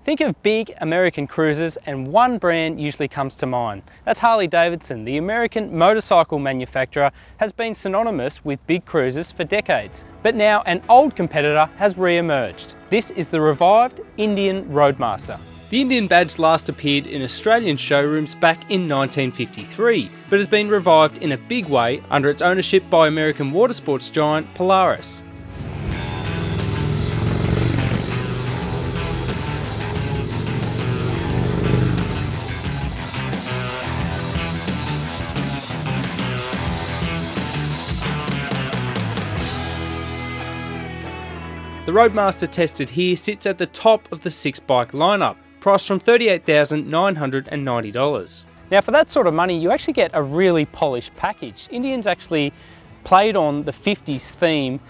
Think of big American cruisers and one brand usually comes to mind. That's Harley-Davidson. The American motorcycle manufacturer has been synonymous with big cruisers for decades. But now an old competitor has re-emerged. This is the revived Indian Roadmaster. The Indian badge last appeared in Australian showrooms back in 1953, but has been revived in a big way under its ownership by American water sports giant Polaris. The Roadmaster tested here sits at the top of the 6-bike lineup, priced from $38,990. Now for that sort of money you actually get a really polished package. Indians actually played on the 50s theme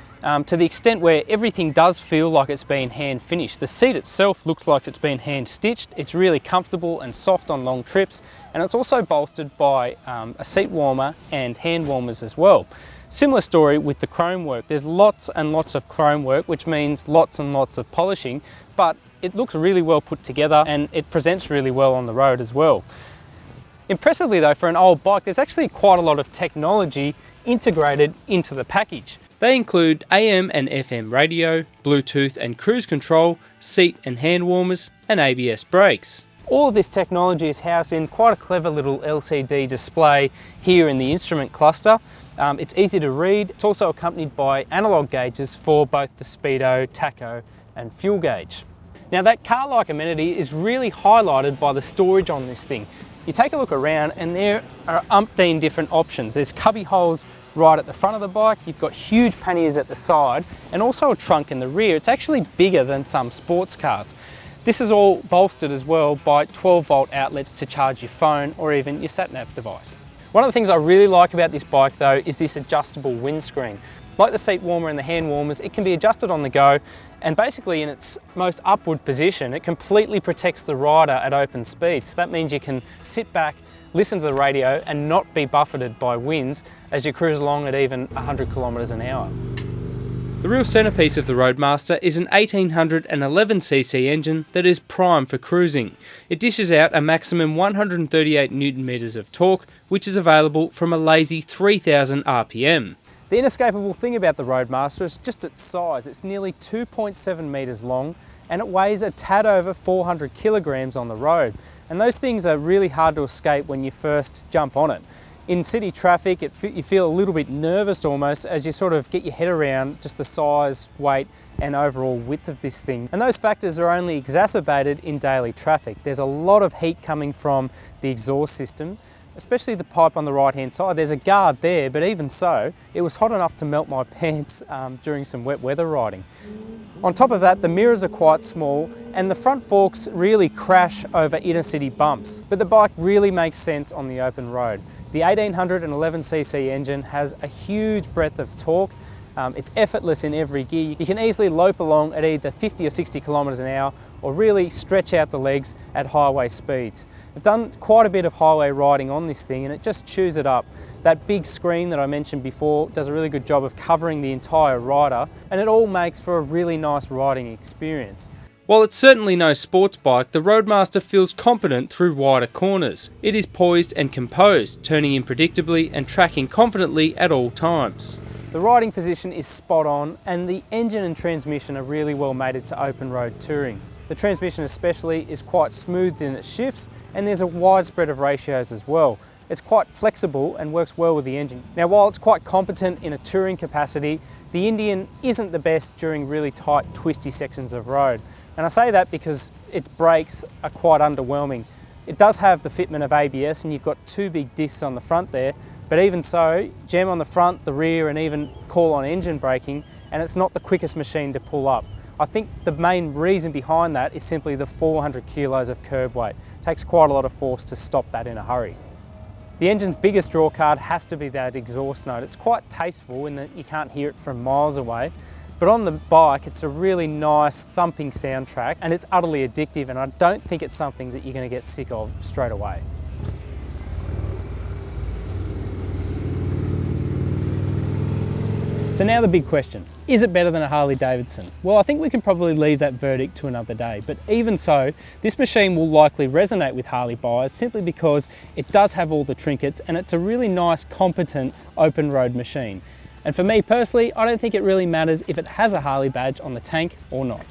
to the extent where everything does feel like it's been hand finished. The seat itself looks like it's been hand stitched. It's really comfortable and soft on long trips, and it's also bolstered by a seat warmer and hand warmers as well. Similar story with the chrome work. There's lots and lots of chrome work, which means lots and lots of polishing, but it looks really well put together and it presents really well on the road as well. Impressively though, for an old bike, there's actually quite a lot of technology integrated into the package. They include AM and FM radio, Bluetooth and cruise control, seat and hand warmers, and ABS brakes. All of this technology is housed in quite a clever little LCD display here in the instrument cluster. It's easy to read. It's also accompanied by analog gauges for both the speedo, tacho and fuel gauge. Now that car-like amenity is really highlighted by the storage on this thing. You take a look around and there are umpteen different options. There's cubby holes right at the front of the bike, you've got huge panniers at the side and also a trunk in the rear. It's actually bigger than some sports cars. This is all bolstered as well by 12-volt outlets to charge your phone or even your sat-nav device. One of the things I really like about this bike though is this adjustable windscreen. Like the seat warmer and the hand warmers, it can be adjusted on the go, and basically in its most upward position, it completely protects the rider at open speed. So that means you can sit back, listen to the radio and not be buffeted by winds as you cruise along at even 100 kilometers an hour. The real centrepiece of the Roadmaster is an 1811cc engine that is prime for cruising. It dishes out a maximum 138 Nm of torque, which is available from a lazy 3000 RPM. The inescapable thing about the Roadmaster is just its size. It's nearly 2.7 metres long and it weighs a tad over 400 kilograms on the road. And those things are really hard to escape when you first jump on it. In city traffic, you feel a little bit nervous almost as you sort of get your head around just the size, weight and overall width of this thing. And those factors are only exacerbated in daily traffic. There's a lot of heat coming from the exhaust system, especially the pipe on the right hand side. There's a guard there, but even so, it was hot enough to melt my pants during some wet weather riding. On top of that, the mirrors are quite small and the front forks really crash over inner city bumps, but the bike really makes sense on the open road. The 1811cc engine has a huge breadth of torque. It's effortless in every gear. You can easily lope along at either 50 or 60 kilometers an hour or really stretch out the legs at highway speeds. I've done quite a bit of highway riding on this thing and it just chews it up. That big screen that I mentioned before does a really good job of covering the entire rider, and it all makes for a really nice riding experience. While it's certainly no sports bike, the Roadmaster feels competent through wider corners. It is poised and composed, turning in predictably and tracking confidently at all times. The riding position is spot on and the engine and transmission are really well mated to open road touring. The transmission especially is quite smooth in its shifts and there's a wide spread of ratios as well. It's quite flexible and works well with the engine. Now while it's quite competent in a touring capacity, the Indian isn't the best during really tight twisty sections of road. And I say that because its brakes are quite underwhelming. It does have the fitment of ABS and you've got two big discs on the front there, but even so, jam on the front, the rear and even call on engine braking and it's not the quickest machine to pull up. I think the main reason behind that is simply the 400 kilos of curb weight. It takes quite a lot of force to stop that in a hurry. The engine's biggest draw card has to be that exhaust note. It's quite tasteful in that you can't hear it from miles away, but on the bike it's a really nice thumping soundtrack and it's utterly addictive, and I don't think it's something that you're going to get sick of straight away. So now the big question, is it better than a Harley-Davidson? Well, I think we can probably leave that verdict to another day, but even so, this machine will likely resonate with Harley buyers simply because it does have all the trinkets and it's a really nice, competent open road machine. And for me personally, I don't think it really matters if it has a Harley badge on the tank or not.